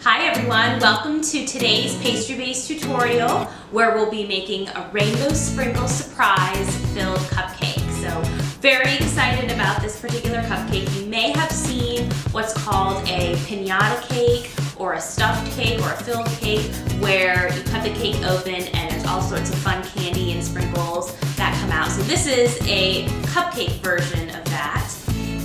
Hi everyone, welcome to today's pastry-based tutorial where we'll be making a rainbow sprinkle surprise filled cupcake. So very excited about this particular cupcake. You may have seen what's called a piñata cake or a stuffed cake or a filled cake where you cut the cake open and there's all sorts of fun candy and sprinkles that come out. So this is a cupcake version of that.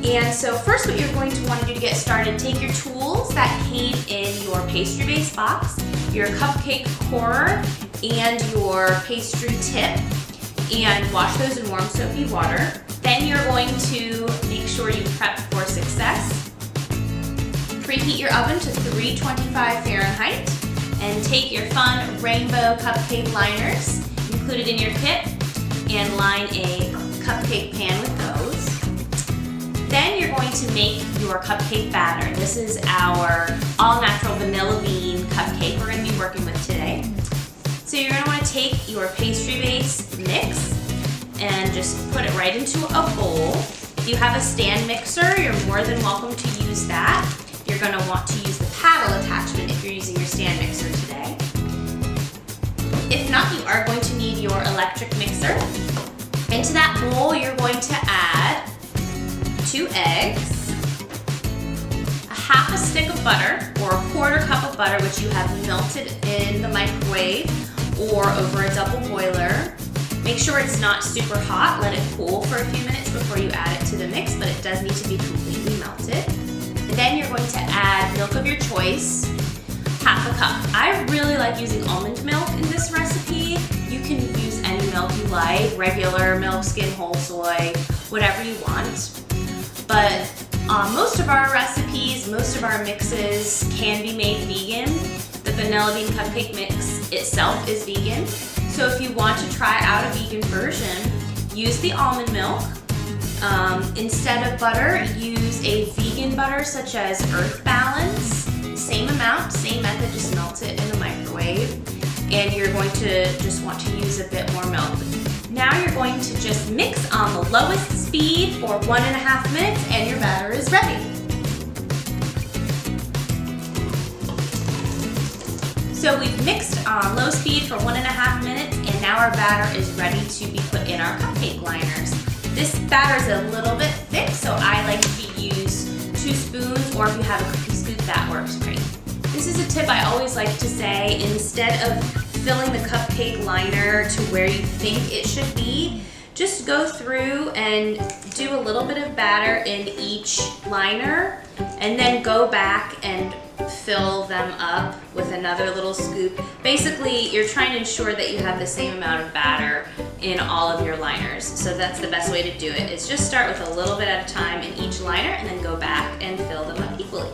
And so first what you're going to want to do to get started, take your tools that came in your pastry-based box, your cupcake corer, and your pastry tip, and wash those in warm soapy water. Then you're going to make sure you prep for success. Preheat your oven to 325 Fahrenheit and take your fun rainbow cupcake liners included in your kit and line a cupcake pan with those. Then you're going to make your cupcake batter. This is our all-natural vanilla bean cupcake we're going to be working with today. So you're going to want to take your pastry-based mix and just put it right into a bowl. If you have a stand mixer, you're more than welcome to use that. You're going to want to use the paddle attachment if you're using your stand mixer today. If not, you are going to need your electric mixer. Into that bowl, you're going to add 2 eggs, a half a stick of butter or a quarter cup of butter which you have melted in the microwave or over a double boiler. Make sure it's not super hot, let it cool for a few minutes before you add it to the mix, but it does need to be completely melted. And then you're going to add milk of your choice, half a cup. I really like using almond milk in this recipe. You can use any milk you like, regular milk, skim, whole soy, whatever you want. But most of our recipes, most of our mixes can be made vegan. The vanilla bean cupcake mix itself is vegan. So if you want to try out a vegan version, use the almond milk. Instead of butter, use a vegan butter such as Earth Balance. Same amount, same method, just melt it in the microwave. And you're going to just want to use a bit more milk. Now you're going to just mix on the lowest speed for 1.5 minutes and your batter is ready. So we've mixed on low speed for 1.5 minutes and now our batter is ready to be put in our cupcake liners. This batter is a little bit thick, so I like to use 2 spoons, or if you have a cookie scoop, that works great. This is a tip I always like to say: instead of filling the cupcake liner to where you think it should be, just go through and do a little bit of batter in each liner and then go back and fill them up with another little scoop. Basically, you're trying to ensure that you have the same amount of batter in all of your liners. So that's the best way to do it, is just start with a little bit at a time in each liner and then go back and fill them up equally.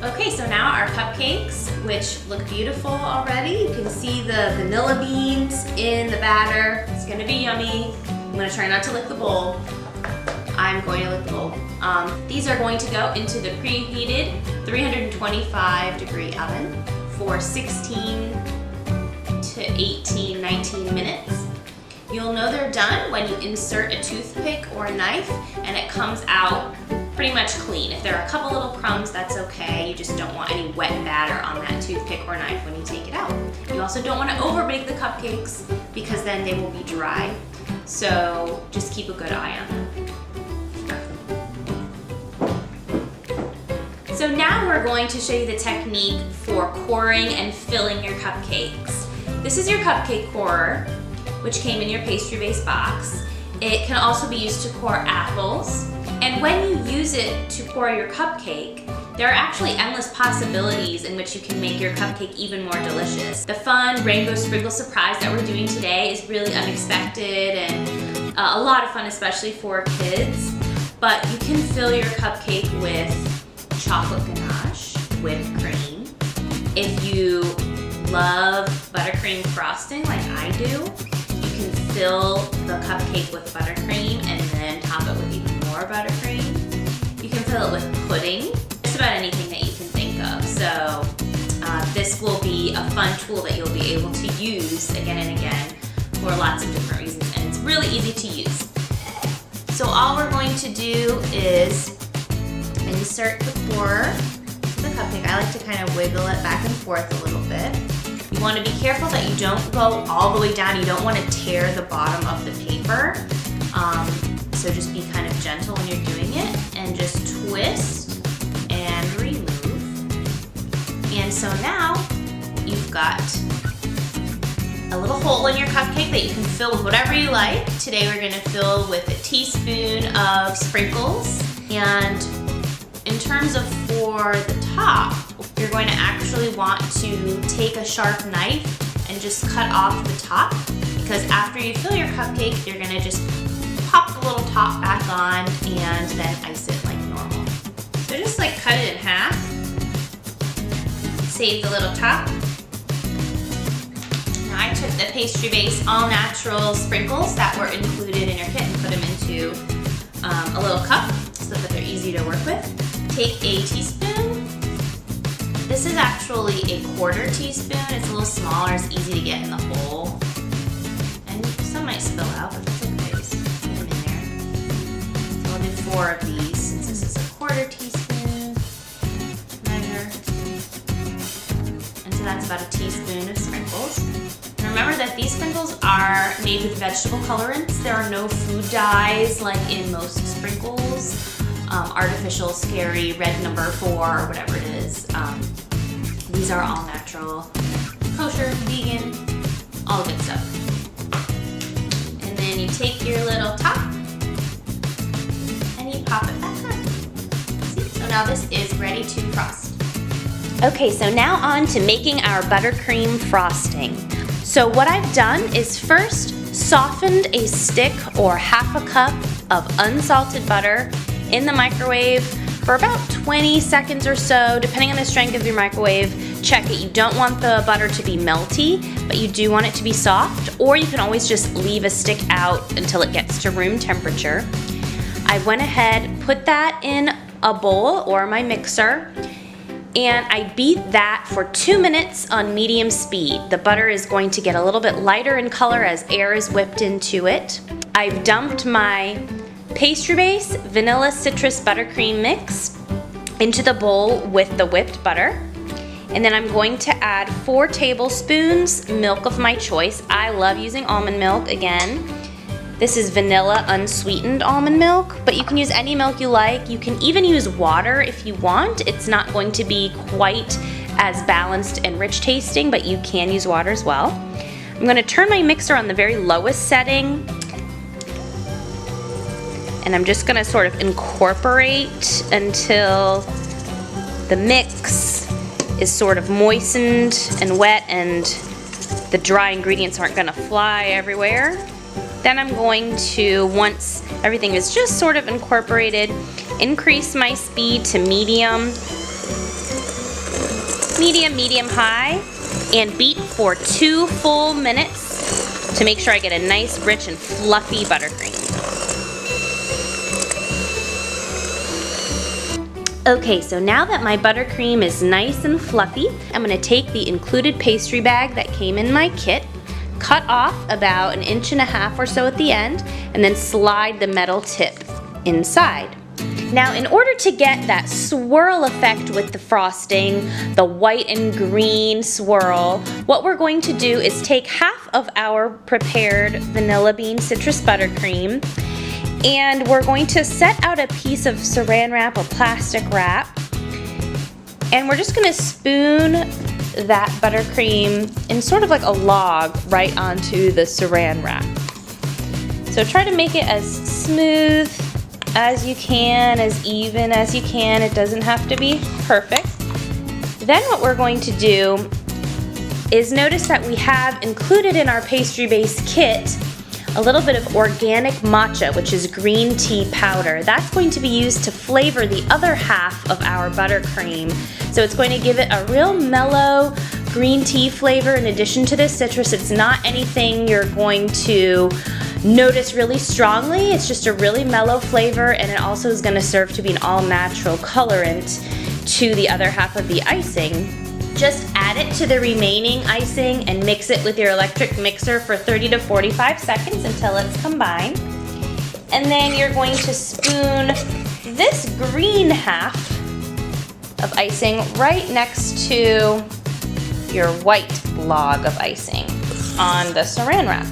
Okay, so now our cupcakes, which look beautiful already. You can see the vanilla beans in the batter. It's gonna be yummy. I'm gonna try not to lick the bowl. I'm going to lick the bowl. These are going to go into the preheated 325-degree oven for 16 to 18, 19 minutes. You'll know they're done when you insert a toothpick or a knife and it comes out pretty much clean. If there are a couple little crumbs, that's okay. You just don't want any wet batter on that toothpick or knife when you take it out. You also don't want to overbake the cupcakes because then they will be dry. So just keep a good eye on them. So now we're going to show you the technique for coring and filling your cupcakes. This is your cupcake corer, which came in your pastry-based box. It can also be used to core apples. And when you use it to core your cupcake, there are actually endless possibilities in which you can make your cupcake even more delicious. The fun rainbow sprinkle surprise that we're doing today is really unexpected and a lot of fun, especially for kids. But you can fill your cupcake with chocolate ganache, whipped cream. If you love buttercream frosting like I do, you can fill the cupcake with buttercream and then top it with even more buttercream. You can fill it with pudding, just about anything that you can think of. So this will be a fun tool that you'll be able to use again and again for lots of different reasons, and it's really easy to use. So all we're going to do is insert the core of the cupcake. I like to kind of wiggle it back and forth a little bit. You want to be careful that you don't go all the way down. You don't want to tear the bottom of the paper. So just be kind of gentle when you're doing it and just twist and remove. And so now you've got a little hole in your cupcake that you can fill with whatever you like. Today we're going to fill with a teaspoon of sprinkles. And in terms of for the top, you're going to actually want to take a sharp knife and just cut off the top, because after you fill your cupcake, you're going to just pop the little top back on and then ice it like normal. So just like cut it in half, save the little top. Now I took the pastry base all natural sprinkles that were included in your kit and put them into a little cup so that they're easy to work with. Take a teaspoon. This is actually a 1/4 teaspoon. It's a little smaller, it's easy to get in the hole. And some might spill out, but that's okay. Just get them in there. So I'll do 4 of these since this is a 1/4 teaspoon. Measure. And so that's about a teaspoon of sprinkles. And remember that these sprinkles are made with vegetable colorants. There are no food dyes like in most sprinkles. Artificial, scary, red number 4, or whatever it is. These are all natural, kosher, vegan, all good stuff. And then you take your little top and you pop it back on. See? So now this is ready to frost. Okay, so now on to making our buttercream frosting. So what I've done is first softened a stick or 1/2 cup of unsalted butter in the microwave for about 20 seconds or so, depending on the strength of your microwave. Check it. You don't want the butter to be melty, but you do want it to be soft, or you can always just leave a stick out until it gets to room temperature. I went ahead, put that in a bowl or my mixer, and I beat that for 2 minutes on medium speed. The butter is going to get a little bit lighter in color as air is whipped into it. I've dumped my pastry base vanilla citrus buttercream mix into the bowl with the whipped butter. And then I'm going to add 4 tablespoons milk of my choice. I love using almond milk again. This is vanilla unsweetened almond milk, but you can use any milk you like. You can even use water if you want. It's not going to be quite as balanced and rich tasting, but you can use water as well. I'm going to turn my mixer on the very lowest setting, and I'm just going to sort of incorporate until the mix is sort of moistened and wet and the dry ingredients aren't going to fly everywhere. Then I'm going to, once everything is just sort of incorporated, increase my speed to medium, high, and beat for 2 full minutes to make sure I get a nice, rich, and fluffy buttercream. Okay, so now that my buttercream is nice and fluffy, I'm going to take the included pastry bag that came in my kit, cut off about 1.5 inches or so at the end, and then slide the metal tip inside. Now, in order to get that swirl effect with the frosting, the white and green swirl, what we're going to do is take half of our prepared vanilla bean citrus buttercream, and we're going to set out a piece of saran wrap or plastic wrap, and we're just going to spoon that buttercream in sort of like a log right onto the saran wrap. So try to make it as smooth as you can, as even as you can. It doesn't have to be perfect. Then what we're going to do is notice that we have included in our pastry base kit a little bit of organic matcha, which is green tea powder. That's going to be used to flavor the other half of our buttercream. So it's going to give it a real mellow green tea flavor in addition to the citrus. It's not anything you're going to notice really strongly. It's just a really mellow flavor, and it also is going to serve to be an all-natural colorant to the other half of the icing. Just add it to the remaining icing and mix it with your electric mixer for 30 to 45 seconds until it's combined. And then you're going to spoon this green half of icing right next to your white log of icing on the saran wrap.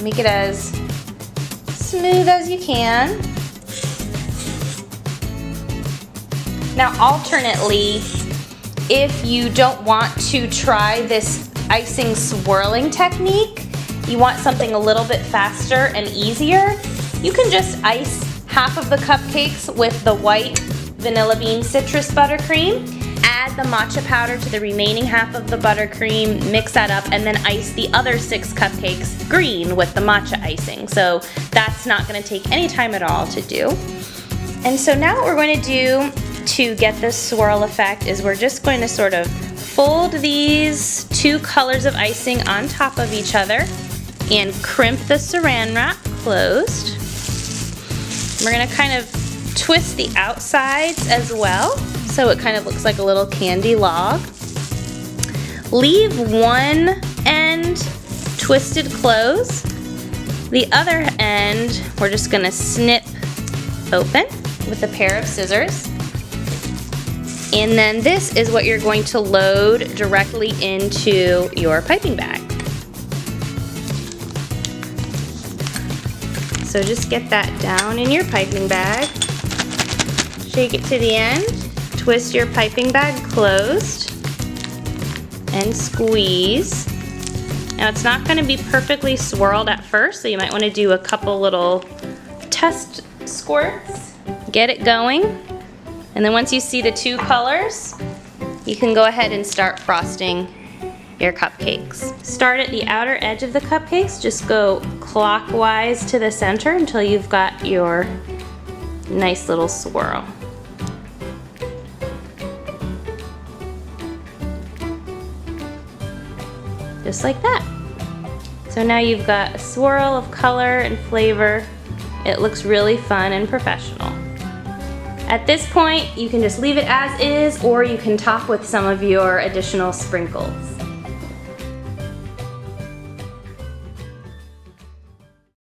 Make it as smooth as you can. Now alternately, if you don't want to try this icing swirling technique, you want something a little bit faster and easier, you can just ice half of the cupcakes with the white vanilla bean citrus buttercream, add the matcha powder to the remaining half of the buttercream, mix that up, and then ice the other 6 cupcakes green with the matcha icing. So that's not gonna take any time at all to do. And so now what we're going to do to get this swirl effect is we're just going to sort of fold these 2 colors of icing on top of each other and crimp the saran wrap closed. We're gonna kind of twist the outsides as well so it kind of looks like a little candy log. Leave one end twisted closed. The other end we're just gonna snip open with a pair of scissors. And then this is what you're going to load directly into your piping bag. So just get that down in your piping bag. Shake it to the end. Twist your piping bag closed. And squeeze. Now it's not going to be perfectly swirled at first, so you might want to do a couple little test squirts. Get it going. And then once you see the 2 colors, you can go ahead and start frosting your cupcakes. Start at the outer edge of the cupcakes, just go clockwise to the center until you've got your nice little swirl. Just like that. So now you've got a swirl of color and flavor. It looks really fun and professional. At this point, you can just leave it as is, or you can top with some of your additional sprinkles.